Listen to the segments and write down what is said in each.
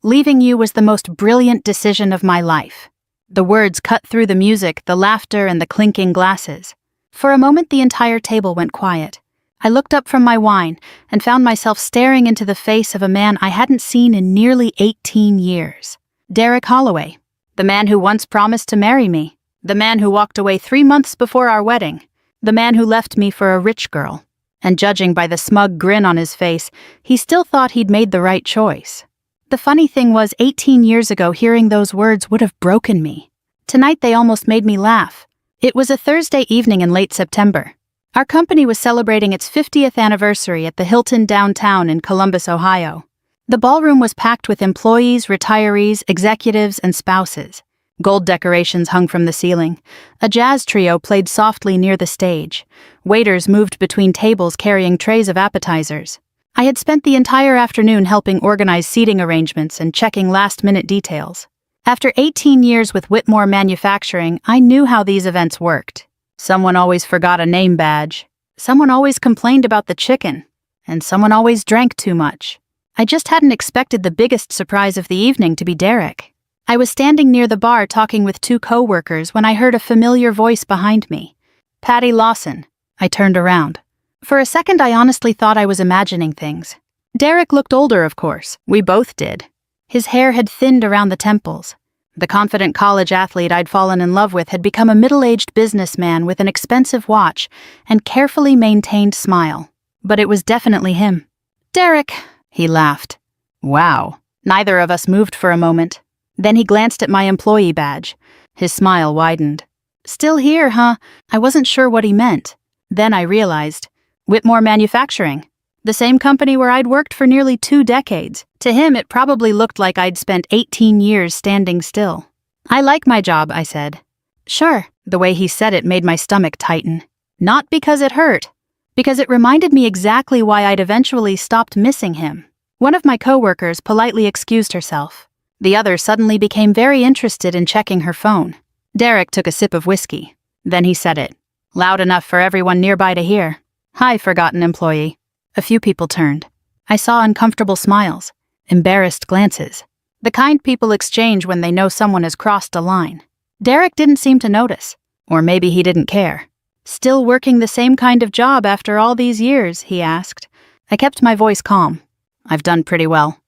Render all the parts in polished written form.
Leaving you was the most brilliant decision of my life." The words cut through the music, the laughter, and the clinking glasses. For a moment, the entire table went quiet. I looked up from my wine and found myself staring into the face of a man I hadn't seen in nearly 18 years. Derek Holloway, the man who once promised to marry me, the man who walked away 3 months before our wedding, the man who left me for a rich girl. And judging by the smug grin on his face, he still thought he'd made the right choice. The funny thing was, 18 years ago, hearing those words would have broken me. Tonight they almost made me laugh. It was a Thursday evening in late September. Our company was celebrating its 50th anniversary at the Hilton downtown in Columbus, Ohio. The ballroom was packed with employees, retirees, executives, and spouses. Gold decorations hung from the ceiling. A jazz trio played softly near the stage. Waiters moved between tables carrying trays of appetizers. I had spent the entire afternoon helping organize seating arrangements and checking last-minute details. After 18 years with Whitmore Manufacturing, I knew how these events worked. Someone always forgot a name badge. Someone always complained about the chicken. And someone always drank too much. I just hadn't expected the biggest surprise of the evening to be Derek. I was standing near the bar talking with 2 co-workers when I heard a familiar voice behind me. "Patty Lawson." I turned around. For a second, I honestly thought I was imagining things. Derek looked older, of course. We both did. His hair had thinned around the temples. The confident college athlete I'd fallen in love with had become a middle-aged businessman with an expensive watch and carefully maintained smile. But it was definitely him. "Derek," he laughed. "Wow." Neither of us moved for a moment. Then he glanced at my employee badge. His smile widened. "Still here, huh?" I wasn't sure what he meant. Then I realized. Whitmore Manufacturing. The same company where I'd worked for nearly 2 decades. To him, it probably looked like I'd spent 18 years standing still. "I like my job," I said. "Sure." The way he said it made my stomach tighten. Not because it hurt. Because it reminded me exactly why I'd eventually stopped missing him. One of my coworkers politely excused herself. The other suddenly became very interested in checking her phone. Derek took a sip of whiskey. Then he said it, loud enough for everyone nearby to hear. "Hi, forgotten employee." A few people turned. I saw uncomfortable smiles, embarrassed glances. The kind people exchange when they know someone has crossed a line. Derek didn't seem to notice. Or maybe he didn't care. "Still working the same kind of job after all these years?" he asked. I kept my voice calm. "I've done pretty well."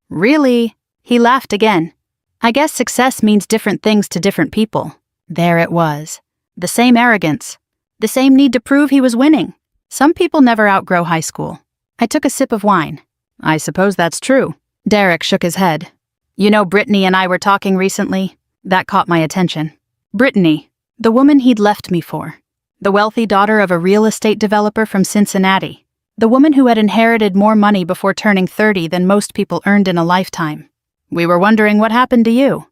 "Really?" He laughed again. "I guess success means different things to different people." There it was. The same arrogance. The same need to prove he was winning. Some people never outgrow high school. I took a sip of wine. "I suppose that's true." Derek shook his head. "You know, Brittany and I were talking recently." That caught my attention. Brittany, the woman he'd left me for. The wealthy daughter of a real estate developer from Cincinnati. The woman who had inherited more money before turning 30 than most people earned in a lifetime. "We were wondering what happened to you."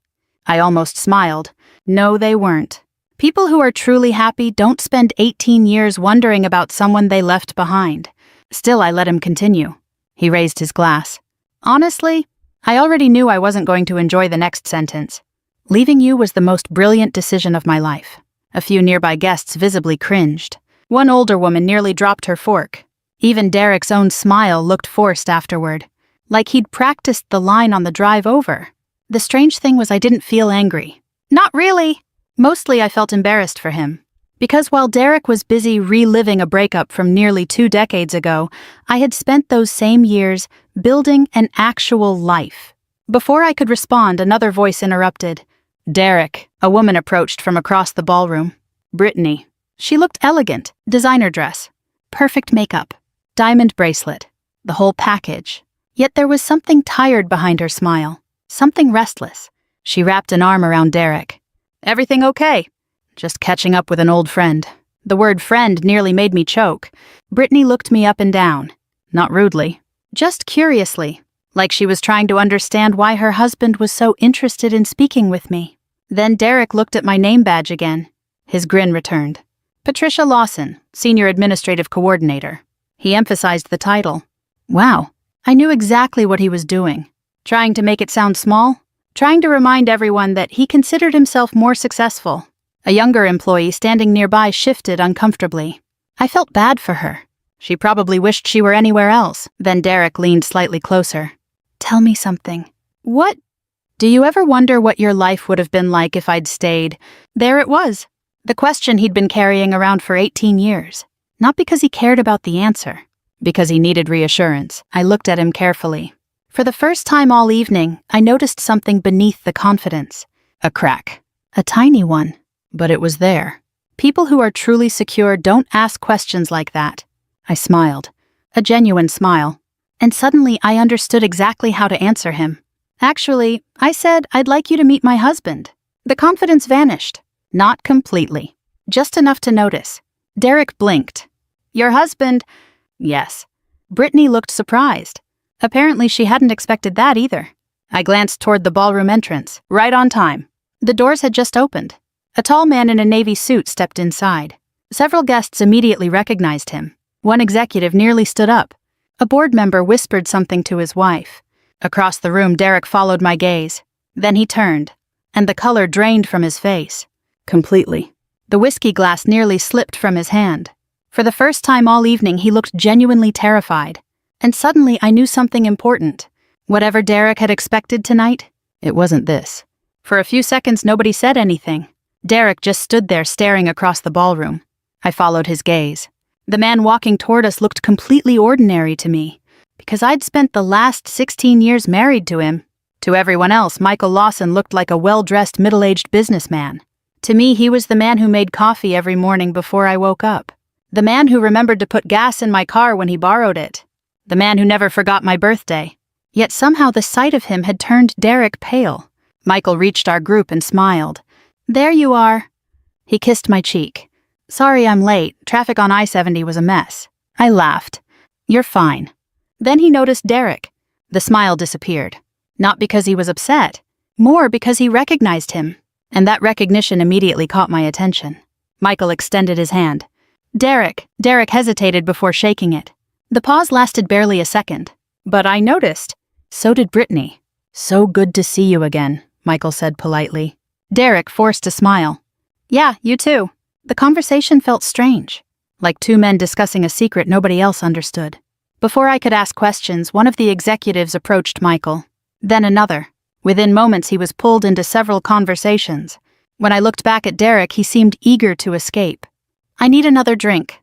I almost smiled. No, they weren't. People who are truly happy don't spend 18 years wondering about someone they left behind. Still, I let him continue. He raised his glass. "Honestly, I already knew I wasn't going to enjoy the next sentence. Leaving you was the most brilliant decision of my life." A few nearby guests visibly cringed. One older woman nearly dropped her fork. Even Derek's own smile looked forced afterward, like he'd practiced the line on the drive over. The strange thing was I didn't feel angry. Not really. Mostly I felt embarrassed for him. Because while Derek was busy reliving a breakup from nearly 2 decades ago, I had spent those same years building an actual life. Before I could respond, another voice interrupted. "Derek," a woman approached from across the ballroom. "Brittany." She looked elegant. Designer dress. Perfect makeup. Diamond bracelet. The whole package. Yet there was something tired behind her smile. Something restless. She wrapped an arm around Derek. "Everything okay?" "Just catching up with an old friend." The word friend nearly made me choke. Brittany looked me up and down. Not rudely. Just curiously. Like she was trying to understand why her husband was so interested in speaking with me. Then Derek looked at my name badge again. His grin returned. "Patricia Lawson, Senior Administrative Coordinator." He emphasized the title. Wow. I knew exactly what he was doing. Trying to make it sound small? Trying to remind everyone that he considered himself more successful. A younger employee standing nearby shifted uncomfortably. I felt bad for her. She probably wished she were anywhere else. Then Derek leaned slightly closer. "Tell me something." What? Do you ever wonder what your life would have been like if I'd stayed? There it was. The question he'd been carrying around for 18 years. Not because he cared about the answer. Because he needed reassurance. I looked at him carefully. For the first time all evening, I noticed something beneath the confidence. A crack. A tiny one. But it was there. People who are truly secure don't ask questions like that. I smiled. A genuine smile. And suddenly I understood exactly how to answer him. Actually, I said, I'd like you to meet my husband. The confidence vanished. Not completely. Just enough to notice. Derek blinked. Your husband? Yes. Brittany looked surprised. Apparently she hadn't expected that either. I glanced toward the ballroom entrance, right on time. The doors had just opened. A tall man in a navy suit stepped inside. Several guests immediately recognized him. One executive nearly stood up. A board member whispered something to his wife. Across the room, Derek followed my gaze. Then he turned, and the color drained from his face. Completely. The whiskey glass nearly slipped from his hand. For the first time all evening, he looked genuinely terrified. And suddenly I knew something important. Whatever Derek had expected tonight, it wasn't this. For a few seconds, nobody said anything. Derek just stood there staring across the ballroom. I followed his gaze. The man walking toward us looked completely ordinary to me, because I'd spent the last 16 years married to him. To everyone else, Michael Lawson looked like a well-dressed middle-aged businessman. To me, he was the man who made coffee every morning before I woke up. The man who remembered to put gas in my car when he borrowed it. The man who never forgot my birthday. Yet somehow the sight of him had turned Derek pale. Michael reached our group and smiled. There you are. He kissed my cheek. Sorry I'm late. Traffic on I-70 was a mess. I laughed. You're fine. Then he noticed Derek. The smile disappeared. Not because he was upset. More because he recognized him. And that recognition immediately caught my attention. Michael extended his hand. Derek. Derek hesitated before shaking it. The pause lasted barely a second. But I noticed. So did Brittany. So good to see you again, Michael said politely. Derek forced a smile. Yeah, you too. The conversation felt strange. Like two men discussing a secret nobody else understood. Before I could ask questions, one of the executives approached Michael. Then another. Within moments, he was pulled into several conversations. When I looked back at Derek, he seemed eager to escape. I need another drink.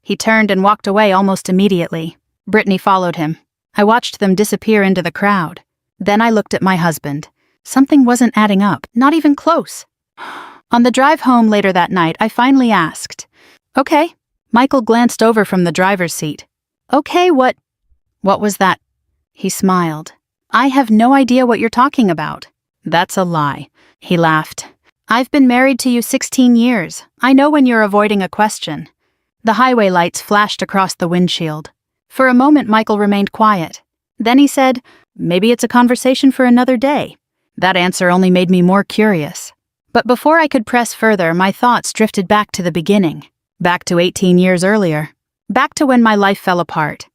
He turned and walked away almost immediately. Brittany followed him. I watched them disappear into the crowd. Then I looked at my husband. Something wasn't adding up, not even close. On the drive home later that night, I finally asked, Okay. Michael glanced over from the driver's seat. Okay, what was that? He smiled. I have no idea what you're talking about. That's a lie. He laughed. I've been married to you 16 years. I know when you're avoiding a question. The highway lights flashed across the windshield. For a moment, Michael remained quiet. Then he said, Maybe it's a conversation for another day. That answer only made me more curious. But before I could press further, my thoughts drifted back to the beginning. Back to 18 years earlier. Back to when my life fell apart.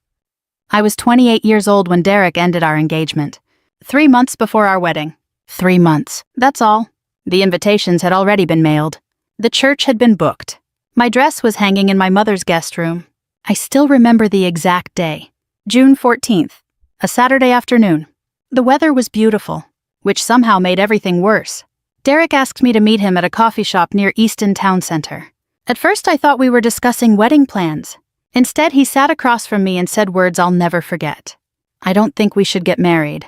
I was 28 years old when Derek ended our engagement. 3 months before our wedding. 3 months. That's all. The invitations had already been mailed. The church had been booked. My dress was hanging in my mother's guest room. I still remember the exact day. June 14th. A Saturday afternoon. The weather was beautiful, which somehow made everything worse. Derek asked me to meet him at a coffee shop near Easton Town Center. At first I thought we were discussing wedding plans. Instead, he sat across from me and said words I'll never forget. I don't think we should get married.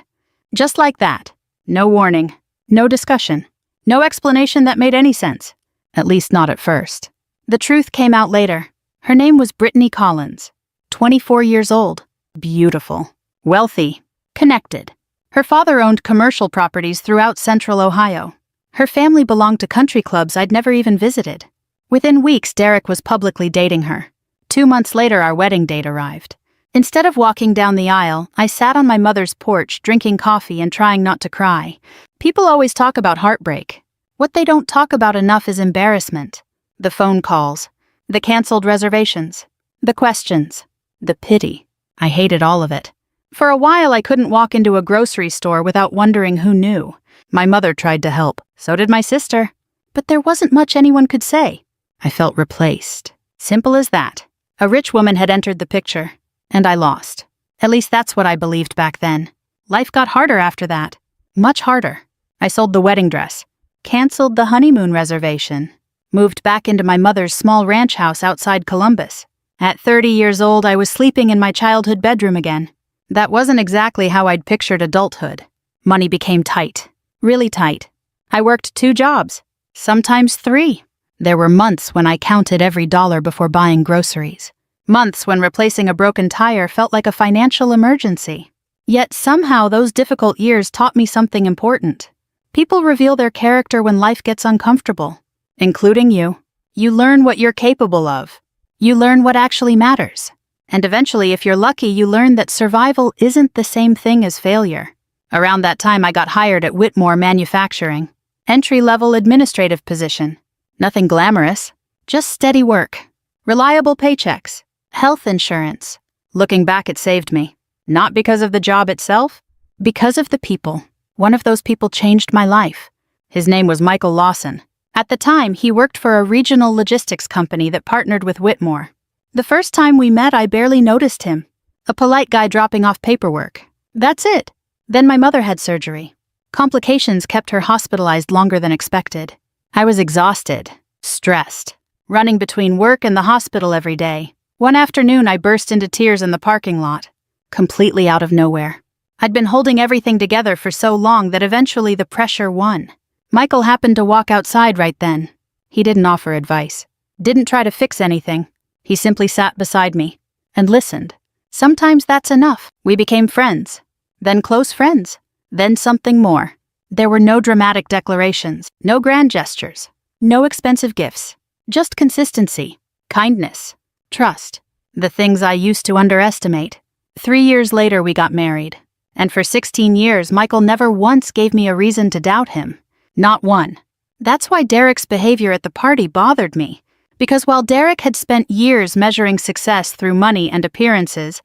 Just like that. No warning. No discussion. No explanation that made any sense. At least not at first. The truth came out later. Her name was Brittany Collins. 24 years old. Beautiful. Wealthy. Connected. Her father owned commercial properties throughout central Ohio. Her family belonged to country clubs I'd never even visited. Within weeks, Derek was publicly dating her. 2 months later, our wedding date arrived. Instead of walking down the aisle, I sat on my mother's porch, drinking coffee and trying not to cry. People always talk about heartbreak. What they don't talk about enough is embarrassment. The phone calls. The canceled reservations. The questions. The pity. I hated all of it. For a while, I couldn't walk into a grocery store without wondering who knew. My mother tried to help. So did my sister. But there wasn't much anyone could say. I felt replaced. Simple as that. A rich woman had entered the picture, and I lost. At least that's what I believed back then. Life got harder after that. Much harder. I sold the wedding dress, canceled the honeymoon reservation, moved back into my mother's small ranch house outside Columbus. At 30 years old, I was sleeping in my childhood bedroom again. That wasn't exactly how I'd pictured adulthood. Money became tight, really tight. I worked 2 jobs, sometimes 3. There were months when I counted every dollar before buying groceries. Months when replacing a broken tire felt like a financial emergency. Yet somehow those difficult years taught me something important. People reveal their character when life gets uncomfortable, including you. You learn what you're capable of. You learn what actually matters. And eventually, if you're lucky, you learn that survival isn't the same thing as failure. Around that time, I got hired at Whitmore Manufacturing. Entry-level administrative position. Nothing glamorous, just steady work. Reliable paychecks. Health insurance. Looking back, it saved me. Not because of the job itself, because of the people. One of those people changed my life. His name was Michael Lawson. At the time, he worked for a regional logistics company that partnered with Whitmore. The first time we met, I barely noticed him. A polite guy dropping off paperwork. That's it. Then my mother had surgery. Complications kept her hospitalized longer than expected. I was exhausted, stressed, running between work and the hospital every day. One afternoon, I burst into tears in the parking lot, completely out of nowhere. I'd been holding everything together for so long that eventually the pressure won. Michael happened to walk outside right then. He didn't offer advice, didn't try to fix anything. He simply sat beside me and listened. Sometimes that's enough. We became friends, then close friends, then something more. There were no dramatic declarations, no grand gestures, no expensive gifts, just consistency, kindness, trust, the things I used to underestimate. 3 years later, we got married. And for 16 years, Michael never once gave me a reason to doubt him. Not one. That's why Derek's behavior at the party bothered me. Because while Derek had spent years measuring success through money and appearances,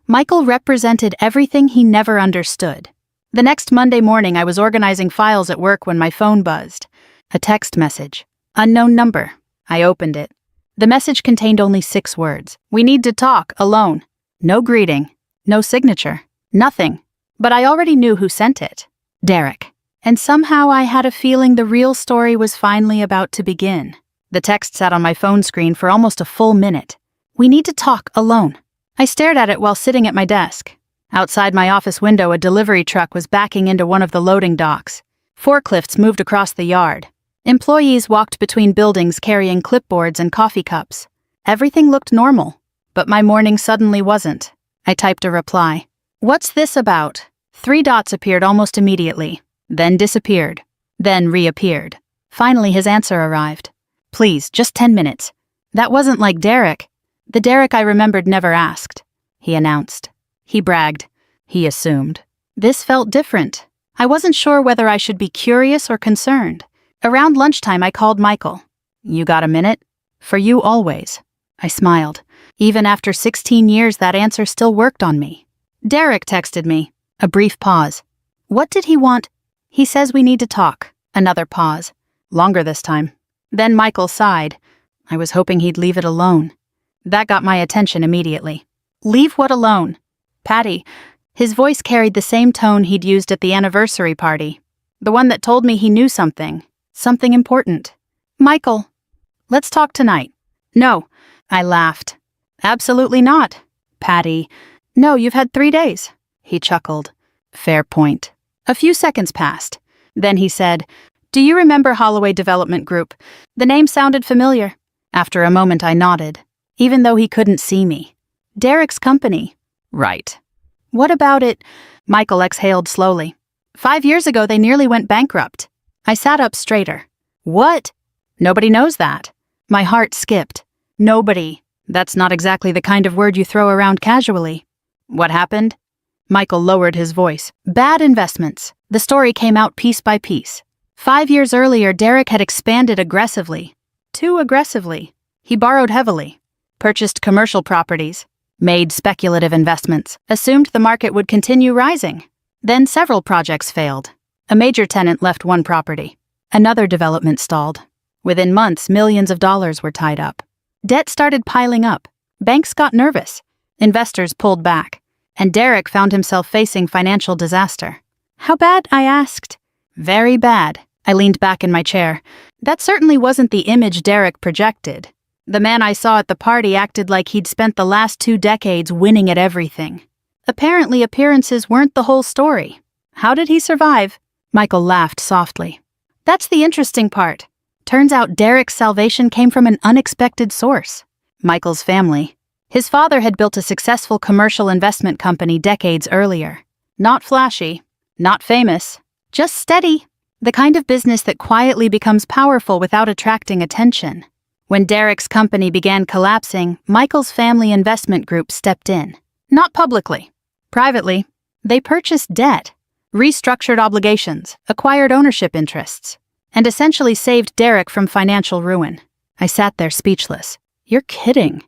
Michael represented everything he never understood. The next Monday morning, I was organizing files at work when my phone buzzed. A text message. Unknown number. I opened it. The message contained only 6 words. We need to talk, alone. No greeting. No signature. Nothing. But I already knew who sent it. Derek. And somehow I had a feeling the real story was finally about to begin. The text sat on my phone screen for almost a full minute. We need to talk, alone. I stared at it while sitting at my desk. Outside my office window, a delivery truck was backing into one of the loading docks. Forklifts moved across the yard. Employees walked between buildings carrying clipboards and coffee cups. Everything looked normal, but my morning suddenly wasn't. I typed a reply. What's this about? 3 dots appeared almost immediately, then disappeared, then reappeared. Finally, his answer arrived. Please, just 10 minutes. That wasn't like Derek. The Derek I remembered never asked. He announced. He bragged. He assumed. This felt different. I wasn't sure whether I should be curious or concerned. Around lunchtime, I called Michael. You got a minute? For you always. I smiled. Even after 16 years, that answer still worked on me. Derek texted me. A brief pause. What did he want? He says we need to talk. Another pause. Longer this time. Then Michael sighed. I was hoping he'd leave it alone. That got my attention immediately. Leave what alone? Patty. His voice carried the same tone he'd used at the anniversary party. The one that told me he knew something. Something important. Michael. Let's talk tonight. No. I laughed. Absolutely not. Patty. No, you've had 3 days. He chuckled. Fair point. A few seconds passed. Then he said, Do you remember Holloway Development Group? The name sounded familiar. After a moment, I nodded, even though he couldn't see me. Derek's company. Right. What about it? Michael exhaled slowly. 5 years ago, they nearly went bankrupt. I sat up straighter. What? Nobody knows that. My heart skipped. Nobody. That's not exactly the kind of word you throw around casually. What happened? Michael lowered his voice. Bad investments. The story came out piece by piece. 5 years earlier, Derek had expanded aggressively. Too aggressively. He borrowed heavily, purchased commercial properties, made speculative investments, assumed the market would continue rising. Then several projects failed. A major tenant left one property. Another development stalled. Within months, millions of dollars were tied up. Debt started piling up. Banks got nervous. Investors pulled back. And Derek found himself facing financial disaster. How bad? I asked. Very bad. I leaned back in my chair. That certainly wasn't the image Derek projected. The man I saw at the party acted like he'd spent the last 2 decades winning at everything. Apparently, appearances weren't the whole story. How did he survive? Michael laughed softly. That's the interesting part. Turns out Derek's salvation came from an unexpected source. Michael's family. His father had built a successful commercial investment company decades earlier. Not flashy, not famous, just steady. The kind of business that quietly becomes powerful without attracting attention. When Derek's company began collapsing, Michael's family investment group stepped in. Not publicly. Privately. They purchased debt, restructured obligations, acquired ownership interests, and essentially saved Derek from financial ruin. I sat there speechless. You're kidding.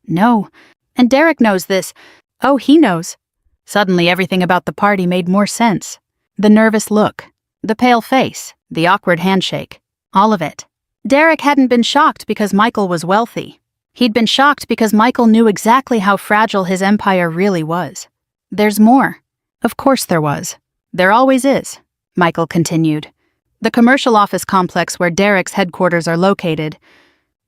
No. And Derek knows this. Oh, he knows. Suddenly everything about the party made more sense. The nervous look, the pale face, the awkward handshake, all of it. Derek hadn't been shocked because Michael was wealthy. He'd been shocked because Michael knew exactly how fragile his empire really was. There's more. Of course there was. There always is, Michael continued. The commercial office complex where Derek's headquarters are located.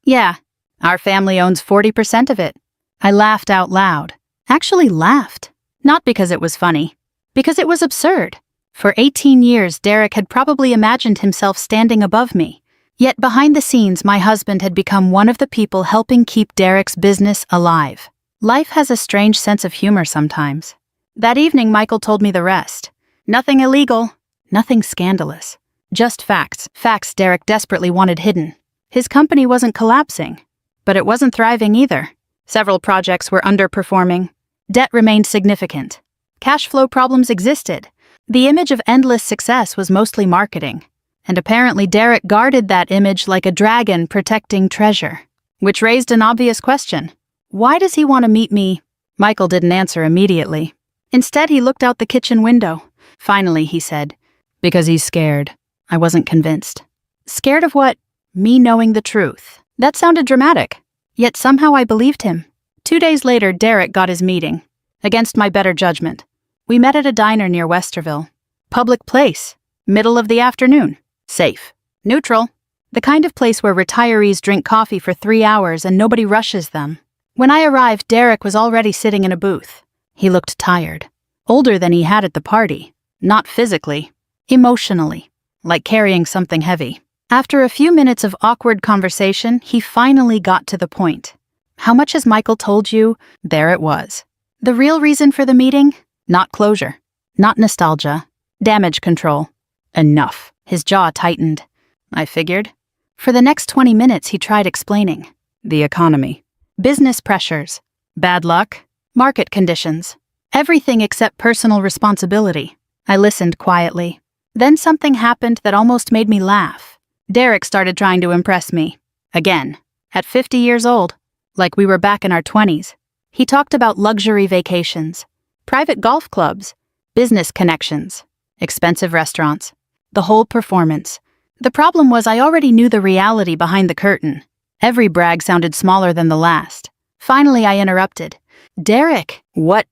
Yeah, our family owns 40% of it. I laughed out loud. Actually laughed. Not because it was funny. Because it was absurd. For 18 years, Derek had probably imagined himself standing above me. Yet behind the scenes, my husband had become one of the people helping keep Derek's business alive. Life has a strange sense of humor sometimes. That evening, Michael told me the rest. Nothing illegal, nothing scandalous. Just facts. Facts Derek desperately wanted hidden. His company wasn't collapsing, but it wasn't thriving either. Several projects were underperforming. Debt remained significant. Cash flow problems existed. The image of endless success was mostly marketing. And apparently Derek guarded that image like a dragon protecting treasure. Which raised an obvious question. Why does he want to meet me? Michael didn't answer immediately. Instead, he looked out the kitchen window. Finally, he said, because he's scared. I wasn't convinced. Scared of what? Me knowing the truth. That sounded dramatic. Yet somehow I believed him. 2 days later, Derek got his meeting. Against my better judgment. We met at a diner near Westerville. Public place. Middle of the afternoon. Safe. Neutral. The kind of place where retirees drink coffee for 3 hours and nobody rushes them. When I arrived, Derek was already sitting in a booth. He looked tired. Older than he had at the party. Not physically. Emotionally. Like carrying something heavy. After a few minutes of awkward conversation, he finally got to the point. How much has Michael told you? There it was. The real reason for the meeting? Not closure. Not nostalgia. Damage control. Enough. His jaw tightened. I figured. For the next 20 minutes, he tried explaining. The economy. Business pressures. Bad luck. Market conditions. Everything except personal responsibility. I listened quietly. Then something happened that almost made me laugh. Derek started trying to impress me. Again. At 50 years old. Like we were back in our 20s. He talked about luxury vacations. Private golf clubs. Business connections. Expensive restaurants. The whole performance. The problem was I already knew the reality behind the curtain. Every brag sounded smaller than the last. Finally, I interrupted. Derek, what?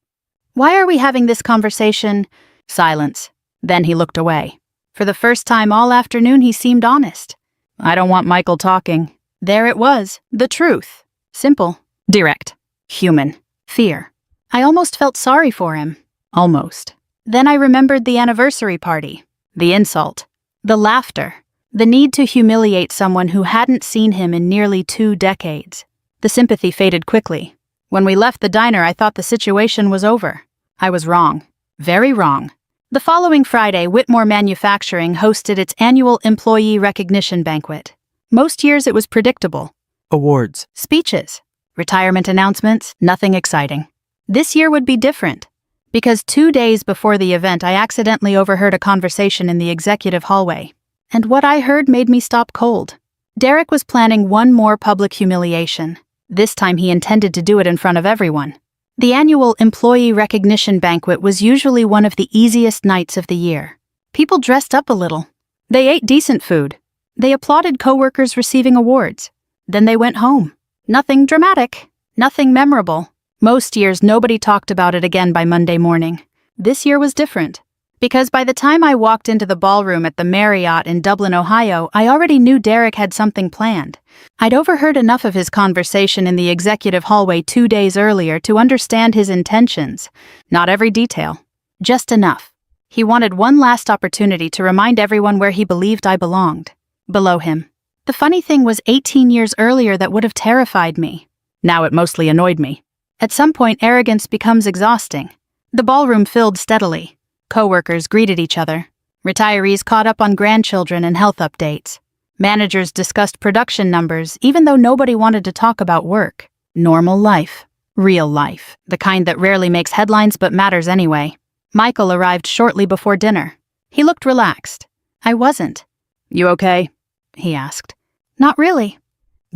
Why are we having this conversation? Silence. Then he looked away. For the first time all afternoon, he seemed honest. I don't want Michael talking. There it was. The truth. Simple. Direct. Human. Fear. I almost felt sorry for him. Almost. Then I remembered the anniversary party. The insult. The laughter. The need to humiliate someone who hadn't seen him in nearly 2 decades. The sympathy faded quickly. When we left the diner, I thought the situation was over. I was wrong. Very wrong. The following Friday, Whitmore Manufacturing hosted its annual employee recognition banquet. Most years it was predictable. Awards. Speeches. Retirement announcements. Nothing exciting. This year would be different. Because 2 days before the event, I accidentally overheard a conversation in the executive hallway. And what I heard made me stop cold. Derek was planning one more public humiliation. This time he intended to do it in front of everyone. The annual employee recognition banquet was usually one of the easiest nights of the year. People dressed up a little. They ate decent food. They applauded coworkers receiving awards. Then they went home. Nothing dramatic. Nothing memorable. Most years nobody talked about it again by Monday morning. This year was different. Because by the time I walked into the ballroom at the Marriott in Dublin, Ohio, I already knew Derek had something planned. I'd overheard enough of his conversation in the executive hallway 2 days earlier to understand his intentions. Not every detail, just enough. He wanted one last opportunity to remind everyone where he believed I belonged. Below him. The funny thing was 18 years earlier that would have terrified me. Now it mostly annoyed me. At some point, arrogance becomes exhausting. The ballroom filled steadily. Coworkers greeted each other. Retirees caught up on grandchildren and health updates. Managers discussed production numbers, even though nobody wanted to talk about work. Normal life. Real life. The kind that rarely makes headlines but matters anyway. Michael arrived shortly before dinner. He looked relaxed. I wasn't. "You okay?" he asked. "Not really."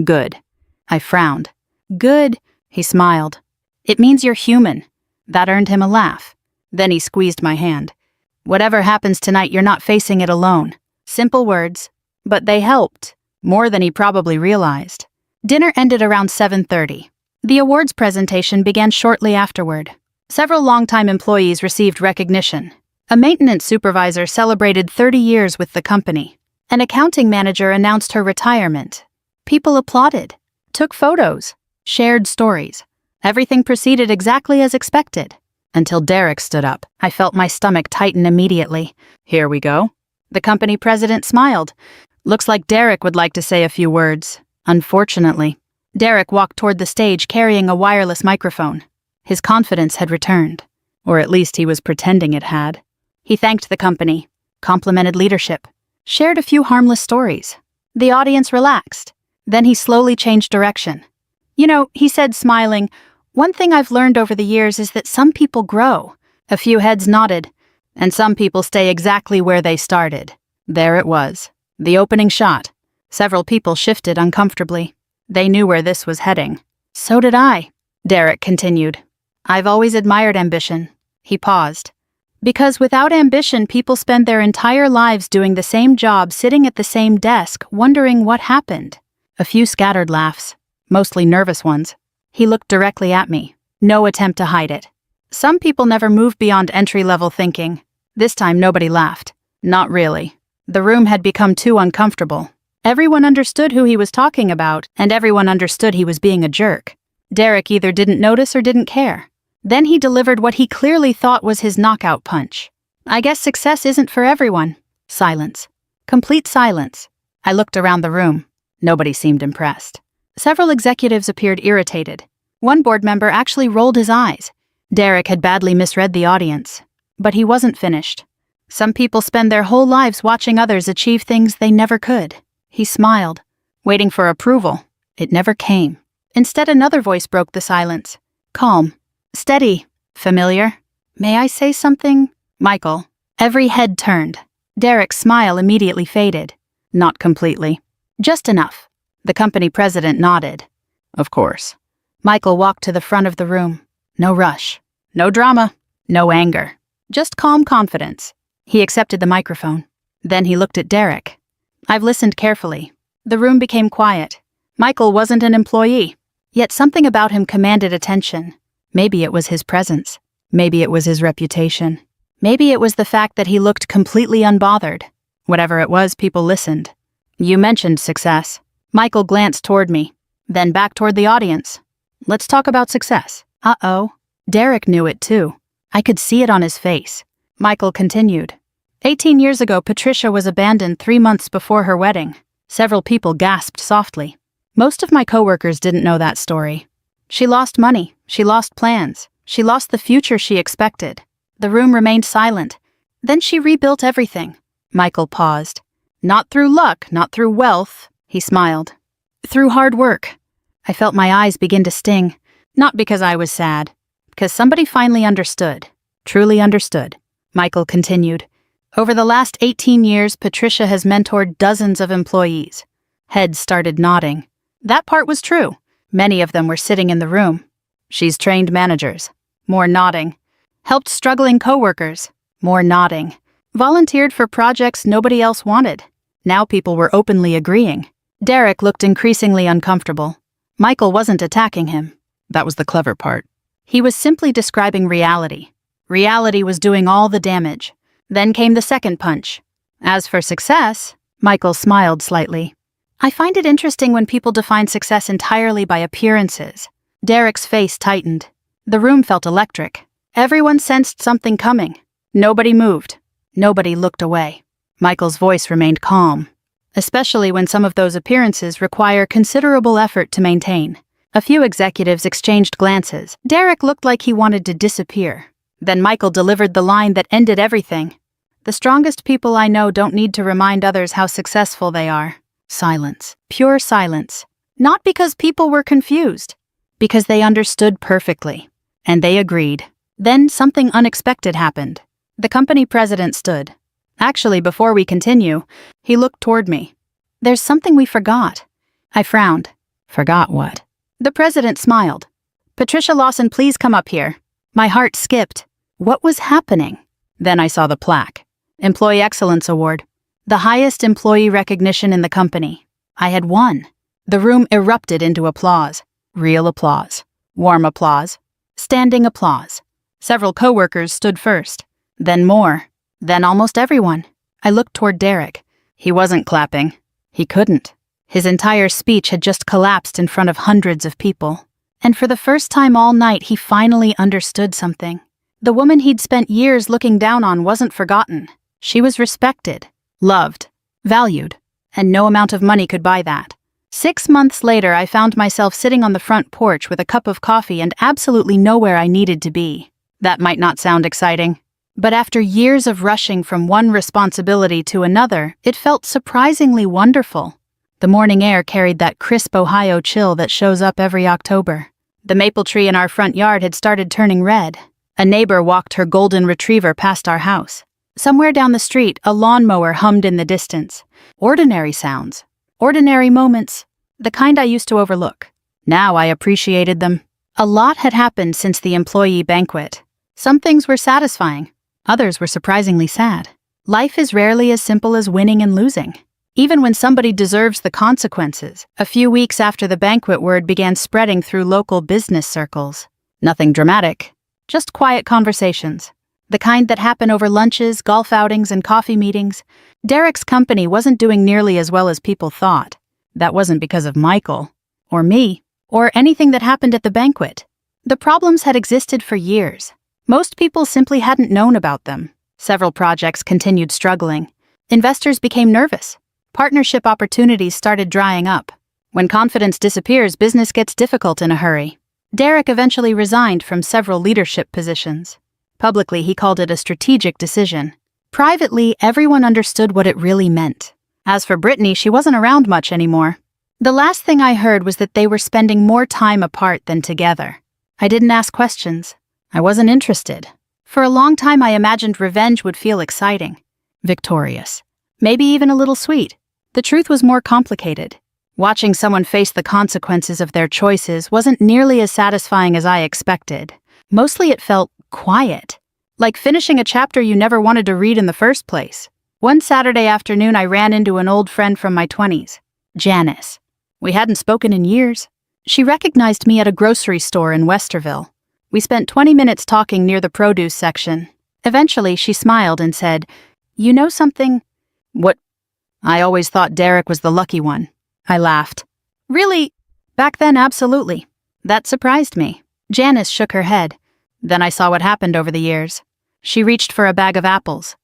"Good." I frowned. "Good," he smiled. "It means you're human." That earned him a laugh. Then he squeezed my hand. "Whatever happens tonight, you're not facing it alone." Simple words, but they helped, more than he probably realized. Dinner ended around 7:30. The awards presentation began shortly afterward. Several longtime employees received recognition. A maintenance supervisor celebrated 30 years with the company. An accounting manager announced her retirement. People applauded, took photos, shared stories. Everything proceeded exactly as expected. Until Derek stood up. I felt my stomach tighten immediately. "Here we go." The company president smiled. "Looks like Derek would like to say a few words." Unfortunately, Derek walked toward the stage carrying a wireless microphone. His confidence had returned. Or at least he was pretending it had. He thanked the company, complimented leadership, shared a few harmless stories. The audience relaxed. Then he slowly changed direction. "You know," he said, smiling, "one thing I've learned over the years is that some people grow." A few heads nodded. "And some people stay exactly where they started." There it was. The opening shot. Several people shifted uncomfortably. They knew where this was heading. "So did I," Derek continued. "I've always admired ambition." He paused. "Because without ambition, people spend their entire lives doing the same job, sitting at the same desk, wondering what happened." A few scattered laughs, mostly nervous ones. He looked directly at me. No attempt to hide it. Some people never move beyond entry-level thinking. This time nobody laughed. Not really. The room had become too uncomfortable. Everyone understood who he was talking about, and everyone understood he was being a jerk. Derek either didn't notice or didn't care. Then he delivered what he clearly thought was his knockout punch. "I guess success isn't for everyone." Silence. Complete silence. I looked around the room. Nobody seemed impressed. Several executives appeared irritated. One board member actually rolled his eyes. Derek had badly misread the audience. But he wasn't finished. "Some people spend their whole lives watching others achieve things they never could." He smiled, waiting for approval. It never came. Instead, another voice broke the silence. Calm. Steady. Familiar. "May I say something?" "Michael." Every head turned. Derek's smile immediately faded. Not completely. Just enough. The company president nodded. "Of course." Michael walked to the front of the room. No rush. No drama. No anger. Just calm confidence. He accepted the microphone. Then he looked at Derek. I've listened carefully. The room became quiet. Michael wasn't an employee. Yet something about him commanded attention. Maybe it was his presence. Maybe it was his reputation. Maybe it was the fact that he looked completely unbothered. Whatever it was, people listened. "You mentioned success." Michael glanced toward me, then back toward the audience. "Let's talk about success." Uh-oh. Derek knew it too. I could see it on his face. Michael continued. 18 years ago, Patricia was abandoned 3 months before her wedding. Several people gasped softly. Most of my coworkers didn't know that story. She lost money. She lost plans. She lost the future she expected. The room remained silent. Then she rebuilt everything. Michael paused. "Not through luck, not through wealth," he smiled. "Through hard work." I felt my eyes begin to sting. Not because I was sad. Because somebody finally understood. Truly understood. Michael continued. Over the last 18 years, Patricia has mentored dozens of employees. Heads started nodding. That part was true. Many of them were sitting in the room. She's trained managers. More nodding. Helped struggling coworkers. More nodding. Volunteered for projects nobody else wanted. Now people were openly agreeing. Derek looked increasingly uncomfortable. Michael wasn't attacking him. That was the clever part. He was simply describing reality. Reality was doing all the damage. Then came the second punch. As for success, Michael smiled slightly. I find it interesting when people define success entirely by appearances. Derek's face tightened. The room felt electric. Everyone sensed something coming. Nobody moved. Nobody looked away. Michael's voice remained calm, especially when some of those appearances require considerable effort to maintain. A few executives exchanged glances. Derek looked like he wanted to disappear. Then Michael delivered the line that ended everything. The strongest people I know don't need to remind others how successful they are. Silence. Pure silence. Not because people were confused. Because they understood perfectly. And they agreed. Then something unexpected happened. The company president stood. Actually, before we continue, he looked toward me. There's something we forgot. I frowned. Forgot what? The president smiled. Patricia Lawson, please come up here. My heart skipped. What was happening? Then I saw the plaque. Employee Excellence Award. The highest employee recognition in the company. I had won. The room erupted into applause. Real applause. Warm applause. Standing applause. Several coworkers stood first. Then more. Then almost everyone. I looked toward Derek. He wasn't clapping. He couldn't. His entire speech had just collapsed in front of hundreds of people. And for the first time all night, he finally understood something. The woman he'd spent years looking down on wasn't forgotten. She was respected, loved, valued, and no amount of money could buy that. 6 months later, I found myself sitting on the front porch with a cup of coffee and absolutely nowhere I needed to be. That might not sound exciting. But after years of rushing from one responsibility to another, it felt surprisingly wonderful. The morning air carried that crisp Ohio chill that shows up every October. The maple tree in our front yard had started turning red. A neighbor walked her golden retriever past our house. Somewhere down the street, a lawnmower hummed in the distance. Ordinary sounds. Ordinary moments. The kind I used to overlook. Now I appreciated them. A lot had happened since the employee banquet. Some things were satisfying. Others were surprisingly sad. Life is rarely as simple as winning and losing. Even when somebody deserves the consequences. A few weeks after the banquet, word began spreading through local business circles. Nothing dramatic. Just quiet conversations. The kind that happen over lunches, golf outings, and coffee meetings. Derek's company wasn't doing nearly as well as people thought. That wasn't because of Michael, or me, or anything that happened at the banquet. The problems had existed for years. Most people simply hadn't known about them. Several projects continued struggling. Investors became nervous. Partnership opportunities started drying up. When confidence disappears, business gets difficult in a hurry. Derek eventually resigned from several leadership positions. Publicly, he called it a strategic decision. Privately, everyone understood what it really meant. As for Brittany, she wasn't around much anymore. The last thing I heard was that they were spending more time apart than together. I didn't ask questions. I wasn't interested. For a long time, I imagined revenge would feel exciting, victorious, maybe even a little sweet. The truth was more complicated. Watching someone face the consequences of their choices wasn't nearly as satisfying as I expected. Mostly it felt quiet, like finishing a chapter you never wanted to read in the first place. One Saturday afternoon, I ran into an old friend from my 20s, Janice. We hadn't spoken in years. She recognized me at a grocery store in Westerville. We spent 20 minutes talking near the produce section. Eventually, she smiled and said, "You know something?" "What?" I always thought Derek was the lucky one. I laughed. "Really?" "Back then, absolutely." That surprised me. Janice shook her head. Then I saw what happened over the years. She reached for a bag of apples.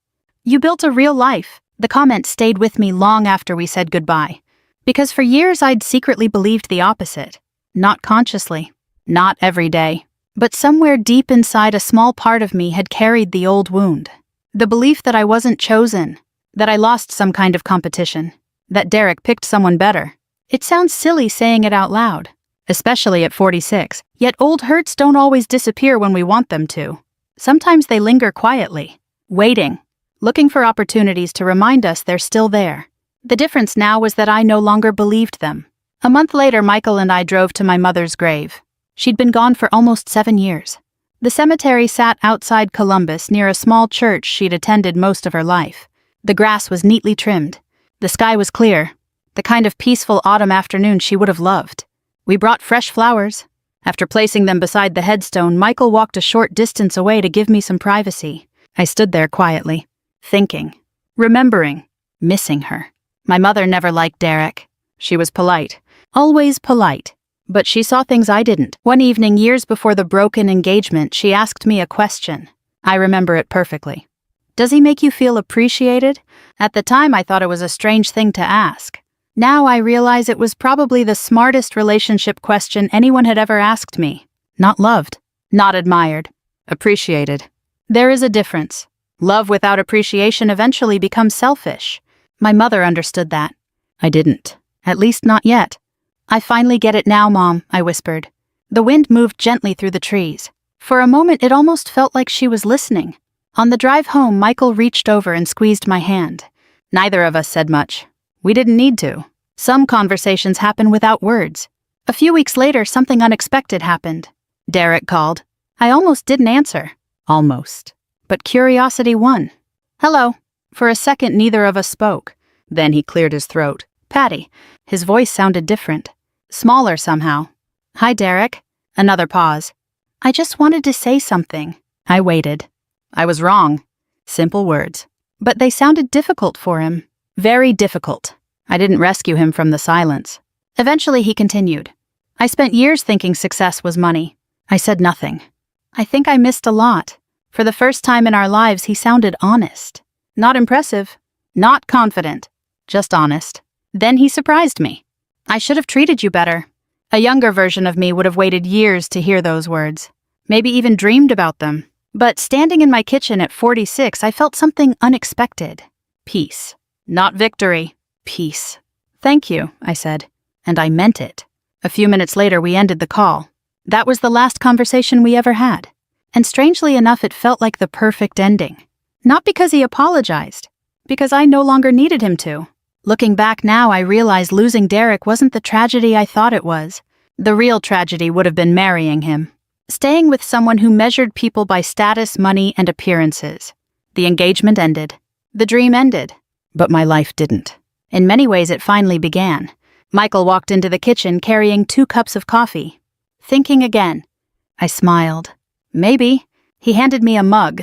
"You built a real life." The comment stayed with me long after we said goodbye. Because for years I'd secretly believed the opposite. Not consciously. Not every day. But somewhere deep inside, a small part of me had carried the old wound. The belief that I wasn't chosen. That I lost some kind of competition. That Derek picked someone better. It sounds silly saying it out loud. Especially at 46. Yet old hurts don't always disappear when we want them to. Sometimes they linger quietly. Waiting. Looking for opportunities to remind us they're still there. The difference now was that I no longer believed them. A month later, Michael and I drove to my mother's grave. She'd been gone for almost 7 years. The cemetery sat outside Columbus near a small church she'd attended most of her life. The grass was neatly trimmed. The sky was clear. The kind of peaceful autumn afternoon she would have loved. We brought fresh flowers. After placing them beside the headstone, Michael walked a short distance away to give me some privacy. I stood there quietly. thinking, remembering, missing her. My mother never liked Derek. She was polite, always polite, but she saw things I didn't. One evening, years before the broken engagement, she asked me a question. I remember it perfectly. Does he make you feel appreciated? At the time, I thought it was a strange thing to ask. Now I realize it was probably the smartest relationship question anyone had ever asked me. Not loved, not admired, appreciated. There is a difference. Love without appreciation eventually becomes selfish. My mother understood that. I didn't. At least not yet. I finally get it now, Mom, I whispered. The wind moved gently through the trees. For a moment, it almost felt like she was listening. On the drive home, Michael reached over and squeezed my hand. Neither of us said much. We didn't need to. Some conversations happen without words. A few weeks later, something unexpected happened. Derek called. I almost didn't answer. Almost. But curiosity won. Hello. For a second, neither of us spoke. Then he cleared his throat. Patty. His voice sounded different. Smaller somehow. Hi, Derek. Another pause. I just wanted to say something. I waited. I was wrong. Simple words. But they sounded difficult for him. Very difficult. I didn't rescue him from the silence. Eventually he continued. I spent years thinking success was money. I said nothing. I think I missed a lot. For the first time in our lives, he sounded honest. Not impressive. Not confident. Just honest. Then he surprised me. I should have treated you better. A younger version of me would have waited years to hear those words. Maybe even dreamed about them. But standing in my kitchen at 46, I felt something unexpected. Peace. Not victory. Peace. Thank you, I said. And I meant it. A few minutes later, we ended the call. That was the last conversation we ever had. And strangely enough, it felt like the perfect ending. Not because he apologized. Because I no longer needed him to. Looking back now, I realized losing Derek wasn't the tragedy I thought it was. The real tragedy would have been marrying him. Staying with someone who measured people by status, money, and appearances. The engagement ended. The dream ended. But my life didn't. In many ways, it finally began. Michael walked into the kitchen carrying 2 cups of coffee. Thinking again. I smiled. Maybe. He handed me a mug.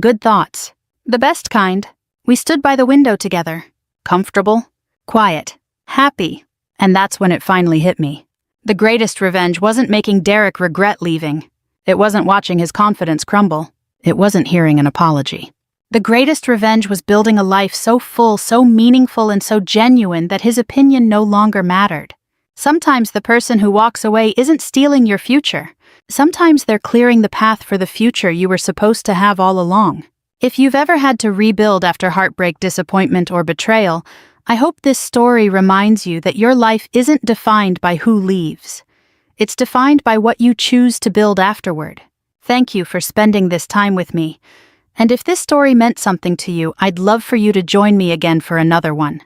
Good thoughts. The best kind. We stood by the window together. Comfortable. Quiet. Happy. And that's when it finally hit me. The greatest revenge wasn't making Derek regret leaving. It wasn't watching his confidence crumble. It wasn't hearing an apology. The greatest revenge was building a life so full, so meaningful, and so genuine that his opinion no longer mattered. Sometimes the person who walks away isn't stealing your future. Sometimes they're clearing the path for the future you were supposed to have all along. If you've ever had to rebuild after heartbreak, disappointment, or betrayal, I hope this story reminds you that your life isn't defined by who leaves. It's defined by what you choose to build afterward. Thank you for spending this time with me. And if this story meant something to you, I'd love for you to join me again for another one.